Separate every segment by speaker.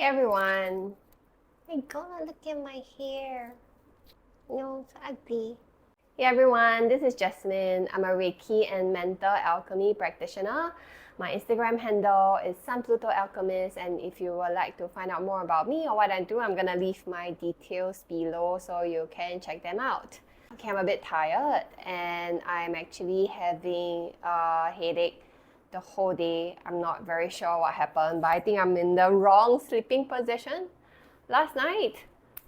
Speaker 1: Hey everyone! My God, look at my hair. No, it's ugly. Hey everyone, this is Jasmine. I'm a Reiki and Mental Alchemy practitioner. My Instagram handle is sunplutoalchemist, and if you would like to find out more about me or what I do, I'm gonna leave my details below so you can check them out. Okay, I'm a bit tired and I'm actually having a headache the whole day. I'm not very sure what happened, but I think I'm in the wrong sleeping position last night.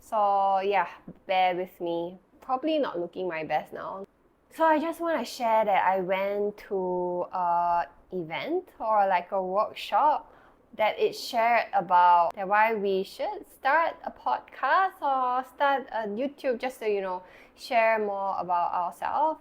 Speaker 1: So yeah, bear with me. Probably not looking my best now. So I just want to share that I went to a event or like a workshop that it shared about that why we should start a podcast or start a YouTube just to share more about ourselves.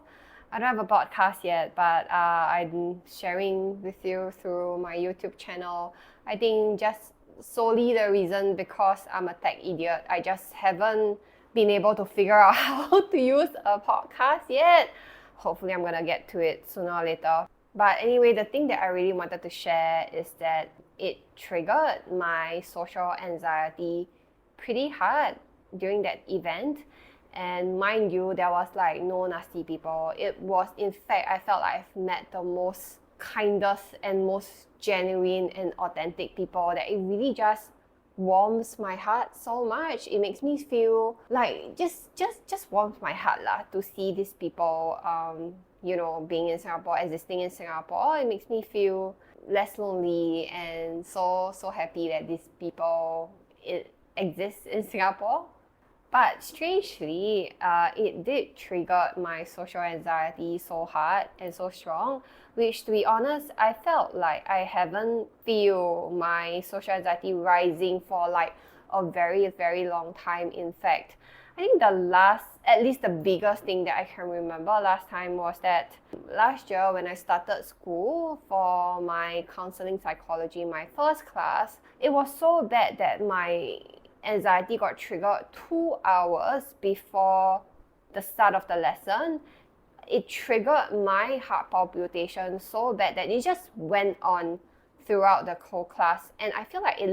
Speaker 1: I don't have a podcast yet, but I'm sharing with you through my YouTube channel. I think just solely the reason because I'm a tech idiot. I just haven't been able to figure out how to use a podcast yet. Hopefully, I'm gonna get to it sooner or later. But anyway, the thing that I really wanted to share is that it triggered my social anxiety pretty hard during that event. And mind you, there was like no nasty people. It was, in fact, I felt like I've met the most kindest and most genuine and authentic people that it really just warms my heart so much. It makes me feel like just warms my heart lah to see these people being in Singapore, existing in Singapore. It makes me feel less lonely and so happy that these people exist in Singapore. But strangely, it did trigger my social anxiety so hard and so strong, which to be honest, I felt like I haven't feel my social anxiety rising for like a very, very long time. In fact, I think at least the biggest thing that I can remember last time was that last year when I started school for my counseling psychology, my first class, it was so bad that my anxiety got triggered 2 hours before the start of the lesson. It triggered my heart palpitation so bad that it just went on throughout the whole class. And I feel like it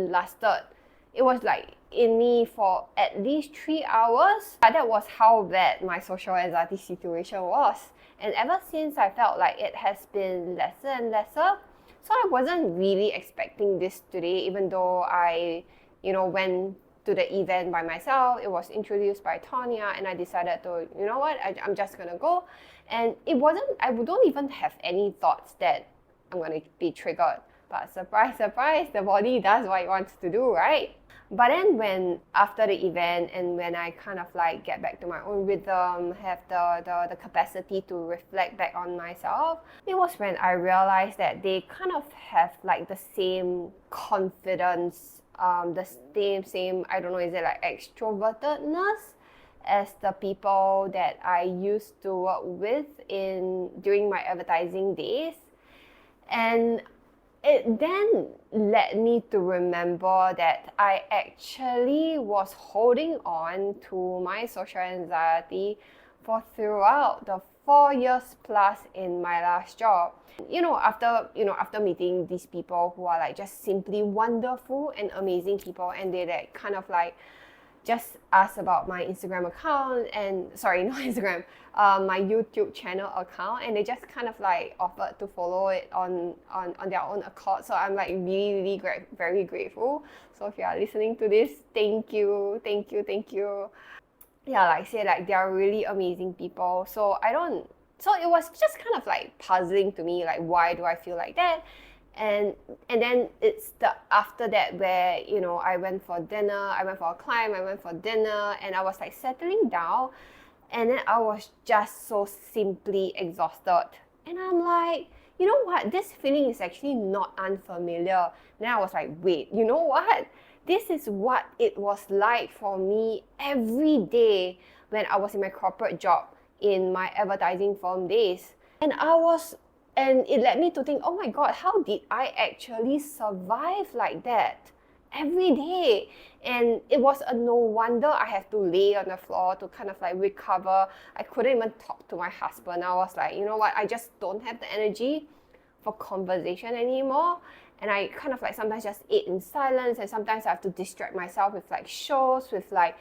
Speaker 1: was like in me for at least 3 hours. That was how bad my social anxiety situation was. And ever since, I felt like it has been lesser and lesser. So I wasn't really expecting this today, even though I went to the event by myself. It was introduced by Tonya, and I decided to, I'm just gonna go. And I don't even have any thoughts that I'm gonna be triggered. But surprise, surprise, the body does what it wants to do, right? But then when after the event and when I kind of like get back to my own rhythm, have the capacity to reflect back on myself, it was when I realized that they kind of have like the same confidence, the same, I don't know, is it like extrovertedness as the people that I used to work with during my advertising days. And it then led me to remember that I actually was holding on to my social anxiety for throughout the 4 years plus in my last job. After meeting these people who are like just simply wonderful and amazing people, and they like kind of like just asked about my Instagram account and sorry, not Instagram, my YouTube channel account, and they just kind of like offered to follow it on their own accord. So I'm like really, really very grateful. So if you are listening to this, thank you. Yeah, like I said, like they are really amazing people. So it was just kind of like puzzling to me, like why do I feel like that? And then it's the after that where I went for dinner, I went for a climb, I went for dinner, and I was like settling down, and then I was just so simply exhausted. And I'm like, you know what? This feeling is actually not unfamiliar. Then I was like, wait, you know what? This is what it was like for me every day when I was in my corporate job in my advertising firm days. And it led me to think, oh my God, how did I actually survive like that every day? And it was a no wonder I have to lay on the floor to kind of like recover. I couldn't even talk to my husband. I was like, you know what, I just don't have the energy for conversation anymore. And I kind of like sometimes just eat in silence, and sometimes I have to distract myself with like shows, with like,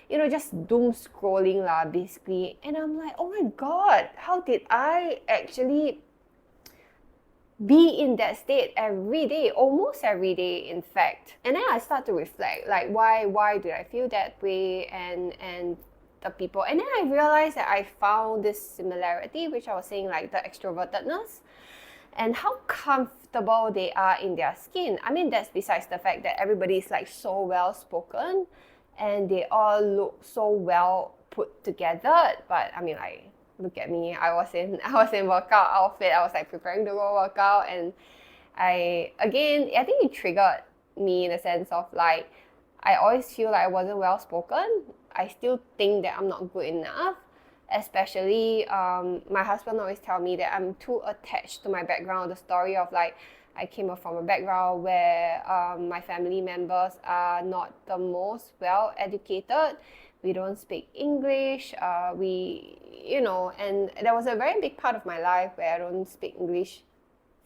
Speaker 1: just doom scrolling lah, basically. And I'm like, oh my God, how did I actually be in that state every day, almost every day, in fact? And then I start to reflect, like, why did I feel that way, and the people. And then I realized that I found this similarity, which I was saying, like the extrovertedness, and how comfortable they are in their skin. I mean, that's besides the fact that everybody is like so well spoken and they all look so well put together. But I mean, like, look at me. I was in workout outfit. I was like preparing to go workout, and I think it triggered me in the sense of like, I always feel like I wasn't well spoken. I still think that I'm not good enough. Especially, my husband always tell me that I'm too attached to my background. The story of like, I came from a background where my family members are not the most well educated. We don't speak English. And there was a very big part of my life where I don't speak English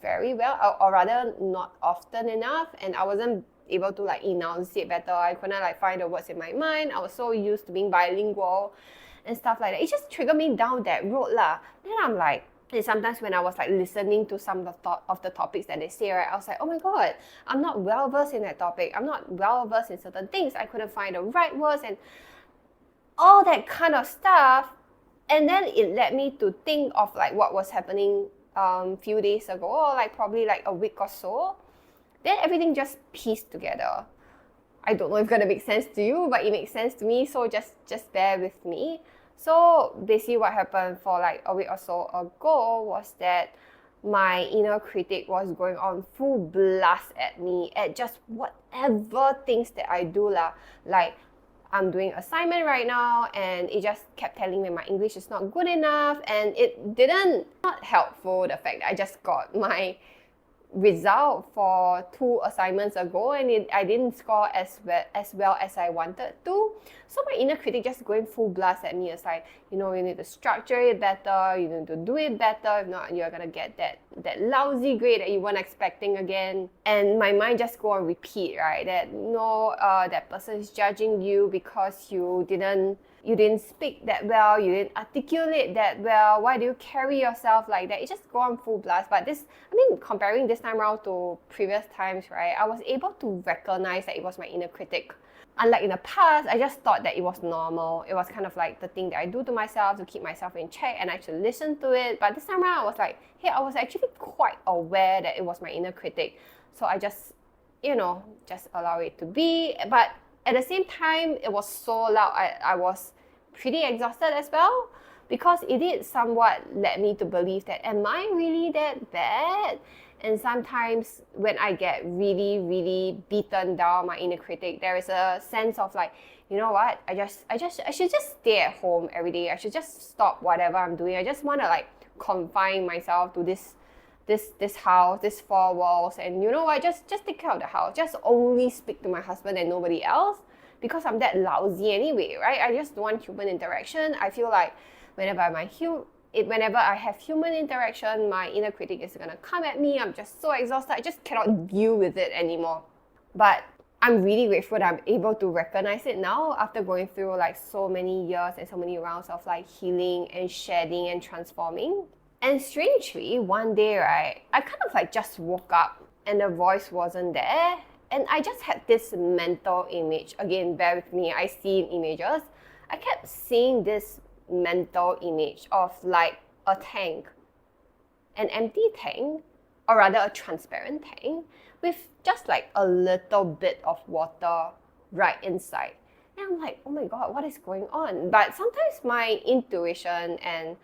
Speaker 1: very well, or rather not often enough, and I wasn't able to like enunciate better. I couldn't like find the words in my mind. I was so used to being bilingual and stuff like that. It just triggered me down that road lah. Then I'm like, and sometimes when I was like listening to some of the topics that they say, right, I was like, oh my God, I'm not well versed in that topic. I'm not well versed in certain things. I couldn't find the right words and all that kind of stuff. And then it led me to think of like what was happening few days ago, or like probably like a week or so. Then everything just pieced together. I don't know if it's gonna make sense to you, but it makes sense to me, so just bear with me. So basically what happened for like a week or so ago was that my inner critic was going on full blast at me, at just whatever things that I do lah. Like, I'm doing assignment right now, and it just kept telling me my English is not good enough, and it didn't, not helpful, the fact that I just got my result for 2 assignments ago, and I didn't score as well as I wanted to. So my inner critic just going full blast at me. It's like, you need to structure it better, you need to do it better, if not you're gonna get that lousy grade that you weren't expecting again. And my mind just go on repeat, right? That no, that person is judging you because you didn't speak that well, you didn't articulate that well, why do you carry yourself like that? It just go on full blast. But comparing this time around to previous times, right, I was able to recognize that it was my inner critic. Unlike in the past, I just thought that it was normal. It was kind of like the thing that I do to myself to keep myself in check, and I should listen to it. But this time around, I was like, hey, I was actually quite aware that it was my inner critic. So I just, just allow it to be. But at the same time, it was so loud. I was pretty exhausted as well, because it did somewhat led me to believe that, am I really that bad? And sometimes when I get really, really beaten down, my inner critic, there is a sense of like, you know what? I should just stay at home every day. I should just stop whatever I'm doing. I just want to like confine myself to this house, this 4 walls, and you know what? Just take care of the house. Just only speak to my husband and nobody else, because I'm that lousy anyway, right? I just want human interaction. I feel like whenever I have human interaction, my inner critic is gonna come at me. I'm just so exhausted. I just cannot deal with it anymore. But I'm really grateful that I'm able to recognize it now, after going through like so many years and so many rounds of like healing and shedding and transforming. And strangely, one day, right, I kind of like just woke up and the voice wasn't there. And I just had this mental image. Again, bear with me, I see in images. I kept seeing this mental image of like a tank, an empty tank, or rather a transparent tank, with just like a little bit of water right inside. And I'm like, oh my God, what is going on? But sometimes my intuition, and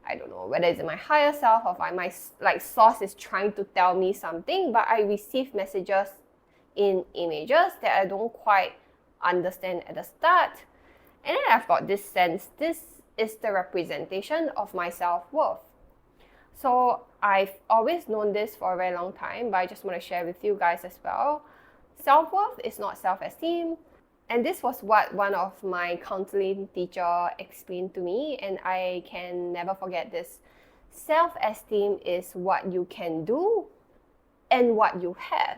Speaker 1: I don't know whether it's my higher self or my like source is trying to tell me something, but I receive messages in images that I don't quite understand at the start. And then I've got this sense, this is the representation of my self-worth. So I've always known this for a very long time, but I just want to share with you guys as well. Self-worth is not self-esteem. And this was what one of my counseling teacher explained to me, and I can never forget this. Self-esteem is what you can do, and what you have.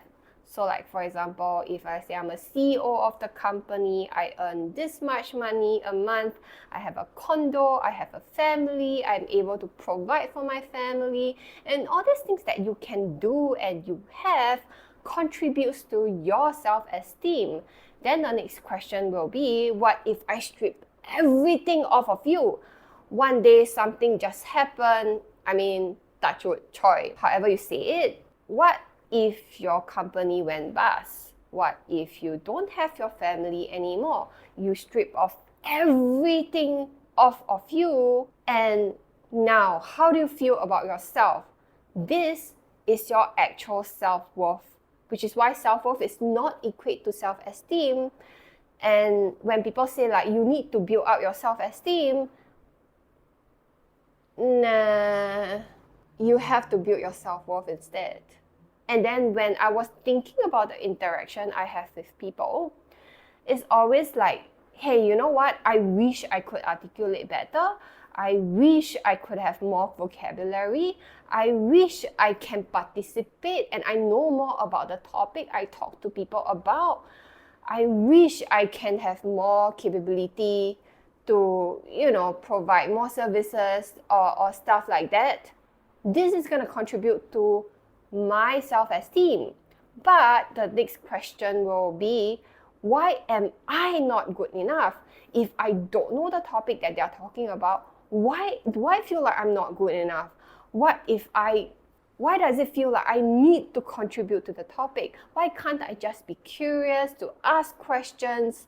Speaker 1: So like, for example, if I say I'm a CEO of the company, I earn this much money a month, I have a condo, I have a family, I'm able to provide for my family, and all these things that you can do and you have contributes to your self-esteem. Then the next question will be, what if I strip everything off of you? One day something just happened, touch wood, Choi, however you say it. What if your company went bust? What if you don't have your family anymore? You strip off everything off of you, and now how do you feel about yourself? This is your actual self-worth, which is why self-worth is not equate to self-esteem. And when people say like you need to build up your self-esteem, nah, you have to build your self-worth instead. And then when I was thinking about the interaction I have with people, it's always like, hey, you know what? I wish I could articulate better. I wish I could have more vocabulary. I wish I can participate and I know more about the topic I talk to people about. I wish I can have more capability to, provide more services or stuff like that. This is going to contribute to my self-esteem. But the next question will be, why am I not good enough? If I don't know the topic that they're talking about, why do I feel like I'm not good enough? Why does it feel like I need to contribute to the topic? Why can't I just be curious, to ask questions?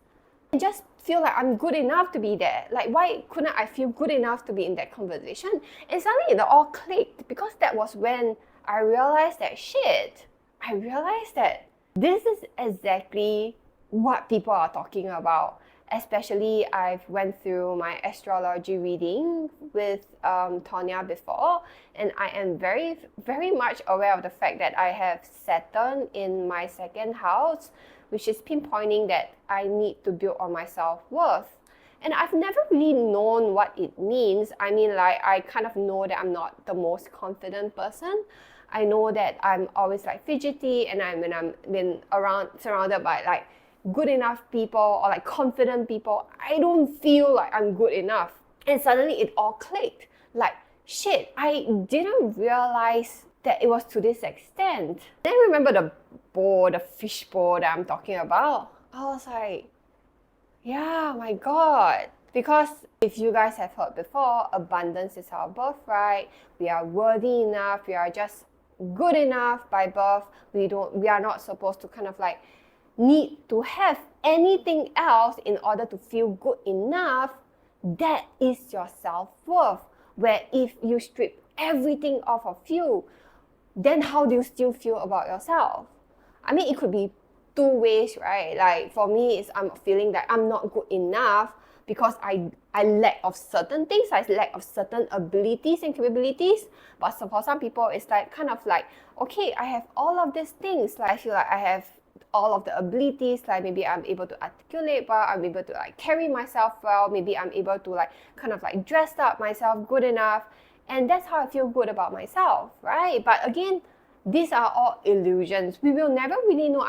Speaker 1: I just feel like I'm good enough to be there. Like, why couldn't I feel good enough to be in that conversation? And suddenly it all clicked, because that was when I realized that this is exactly what people are talking about. Especially, I've went through my astrology reading with Tonya before, and I am very, very much aware of the fact that I have Saturn in my second house, which is pinpointing that I need to build on my self-worth. And I've never really known what it means. I kind of know that I'm not the most confident person. I know that I'm always like fidgety, and when I'm been surrounded by like good enough people or like confident people, I don't feel like I'm good enough. And suddenly it all clicked. Like, shit, I didn't realize that it was to this extent. Then remember the fish bowl that I'm talking about? I was like, yeah, my God. Because if you guys have heard before, abundance is our birthright. We are worthy enough. We are just good enough by birth. We are not supposed to kind of like need to have anything else in order to feel good enough. That is your self-worth. Where if you strip everything off of you, then how do you still feel about yourself? It could be two ways, right? Like for me, I'm feeling that I'm not good enough because I lack of certain things, I lack of certain abilities and capabilities. But so for some people, it's like kind of like, okay, I have all of these things. Like I feel like I have all of the abilities, like maybe I'm able to articulate well, I'm able to like carry myself well, maybe I'm able to like kind of like dress up myself good enough, and that's how I feel good about myself, right? But again, these are all illusions. We will never really know.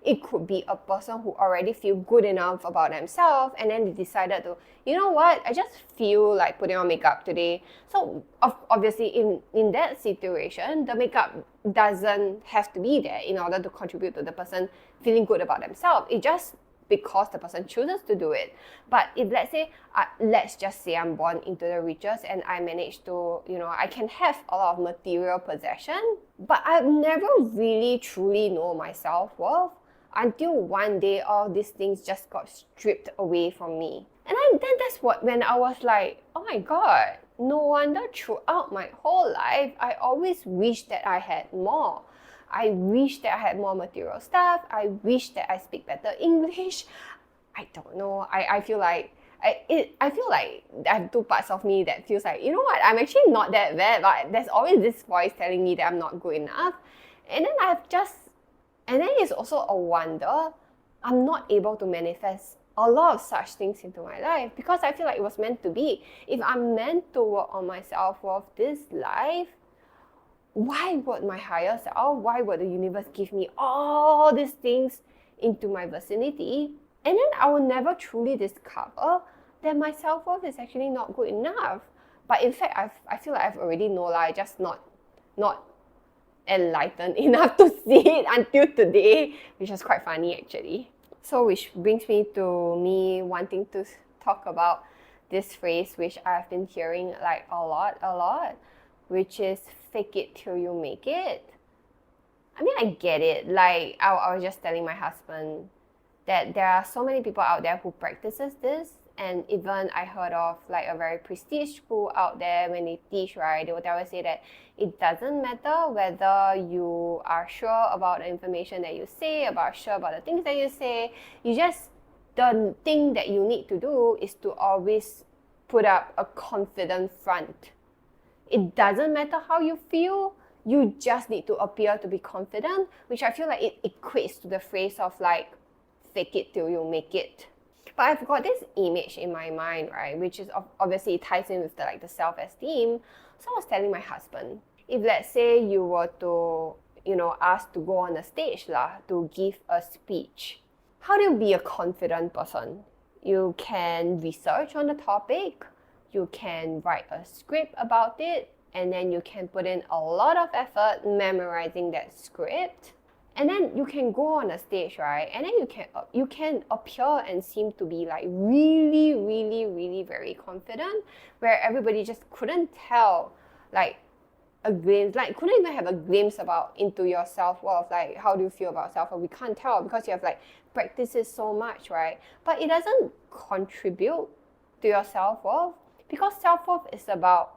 Speaker 1: It could be a person who already feel good enough about themselves, and then they decided to, you know what, I just feel like putting on makeup today. So obviously in that situation, the makeup doesn't have to be there in order to contribute to the person feeling good about themselves. It just because the person chooses to do it. But if let's just say I'm born into the riches and I manage to, I can have a lot of material possession, but I've never really truly know my self-worth until one day all these things just got stripped away from me. And then that's when I was like, oh my God, no wonder throughout my whole life, I always wished that I had more. I wish that I had more material stuff. I wish that I speak better English. I don't know. I feel like I feel like I have two parts of me that feels like, you know what, I'm actually not that bad, but there's always this voice telling me that I'm not good enough. And then it's also a wonder I'm not able to manifest a lot of such things into my life, because I feel like it was meant to be. If I'm meant to work on my self-worth this life, why would my higher self, why would the universe give me all these things into my vicinity? And then I will never truly discover that my self-worth is actually not good enough. But in fact, I feel like I've already known, like, just not enlightened enough to see it until today, which is quite funny actually. So which brings me to me wanting to talk about this phrase which I've been hearing like a lot, which is fake it till you make it. I mean, I get it. Like I was just telling my husband that there are so many people out there who practices this, and even I heard of like a very prestige school out there, when they teach, right, they would always say that it doesn't matter whether you are sure about the information that you say, sure about the things that you say. You just, the thing that you need to do is to always put up a confident front. It doesn't matter how you feel, you just need to appear to be confident, which I feel like it equates to the phrase of like, fake it till you make it. But I've got this image in my mind, right, which is obviously it ties in with the self-esteem. So I was telling my husband, if let's say you were to, asked to go on a stage to give a speech, how do you be a confident person? You can research on the topic, you can write a script about it, and then you can put in a lot of effort memorizing that script. And then you can go on a stage, right? And then you can appear and seem to be like really, really, really very confident, where everybody just couldn't tell like a glimpse, like couldn't even have a glimpse into your self-worth, like how do you feel about self-worth? We can't tell because you have like practiced it so much, right? But it doesn't contribute to your self-worth, because self-worth is about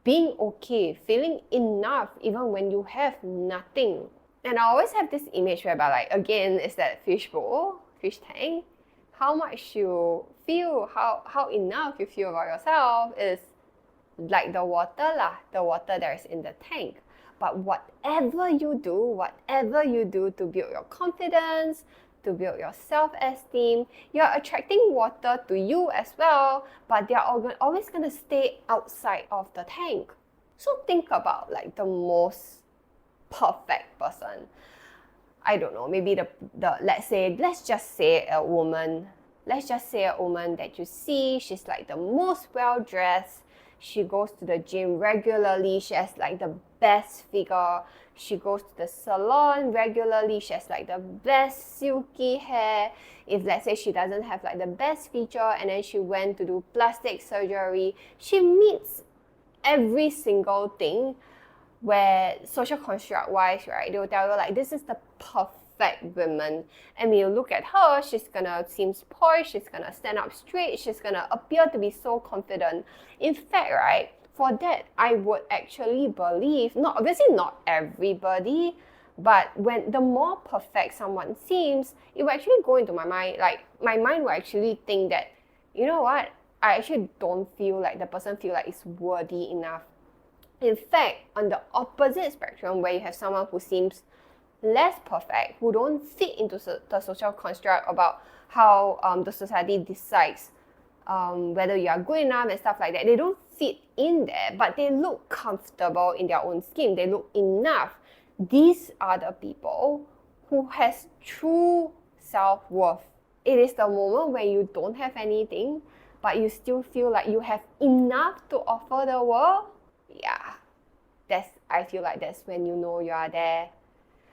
Speaker 1: being okay, feeling enough even when you have nothing. And I always have this image whereby, like, again, it's that fish tank. How much you feel, how enough you feel about yourself is like the water that is in the tank. But whatever you do to build your confidence, to build your self-esteem, you're attracting water to you as well, but they're always going to stay outside of the tank. So think about like the most perfect person. I don't know, maybe let's just say a woman that you see, she's like the most well-dressed, she goes to the gym regularly, she has like the best figure, she goes to the salon regularly, she has like the best silky hair. If let's say she doesn't have like the best feature and then she went to do plastic surgery, she meets every single thing where social construct wise, right, they will tell you like this is the perfect woman, and when you look at her, she's gonna seem poised, she's gonna stand up straight, she's gonna appear to be so confident. In fact, right, for that I would actually believe, obviously not everybody, but when the more perfect someone seems, it will actually go into my mind, like my mind will actually think that, you know what, I actually don't feel like the person feel like it's worthy enough. In fact, on the opposite spectrum, where you have someone who seems less perfect, who don't fit into the social construct about how the society decides whether you are good enough and stuff like that, they don't fit in there, but they look comfortable in their own skin, they look enough. These are the people who has true self-worth. It is the moment when you don't have anything, but you still feel like you have enough to offer the world. Yeah, I feel like that's when you know you are there.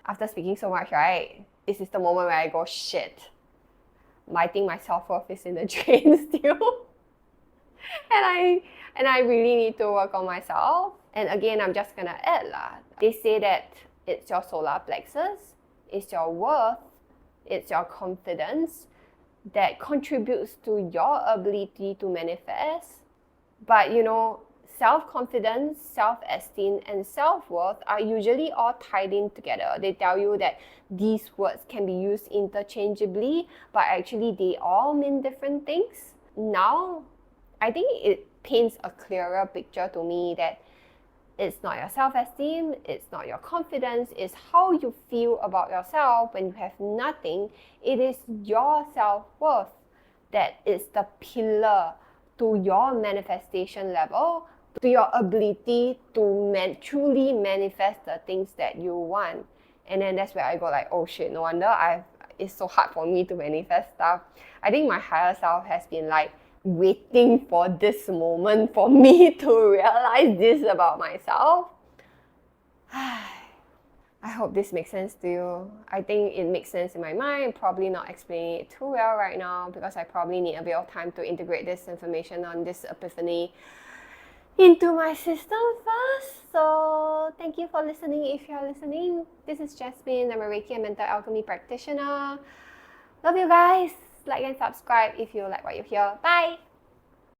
Speaker 1: After speaking so much, right, this is the moment where I go, shit, I think my self-worth is in the drain still. and I really need to work on myself. And again, I'm just gonna add they say that it's your solar plexus, it's your worth, it's your confidence that contributes to your ability to manifest. But self-confidence, self-esteem, and self-worth are usually all tied in together. They tell you that these words can be used interchangeably, but actually they all mean different things. Now, I think it paints a clearer picture to me that it's not your self-esteem, it's not your confidence, it's how you feel about yourself when you have nothing. It is your self-worth that is the pillar to your manifestation level, to your ability to truly manifest the things that you want. And then that's where I go like, oh shit, no wonder it's so hard for me to manifest stuff. I think my higher self has been like waiting for this moment for me to realize this about myself. I hope this makes sense to you. I think it makes sense in my mind, probably not explaining it too well right now because I probably need a bit of time to integrate this information on this epiphany into my system first. So thank you for listening if you're listening. This is Jasmine. I'm a Reiki and Mental Alchemy practitioner. Love you guys. Like and subscribe if you like what you hear. Bye!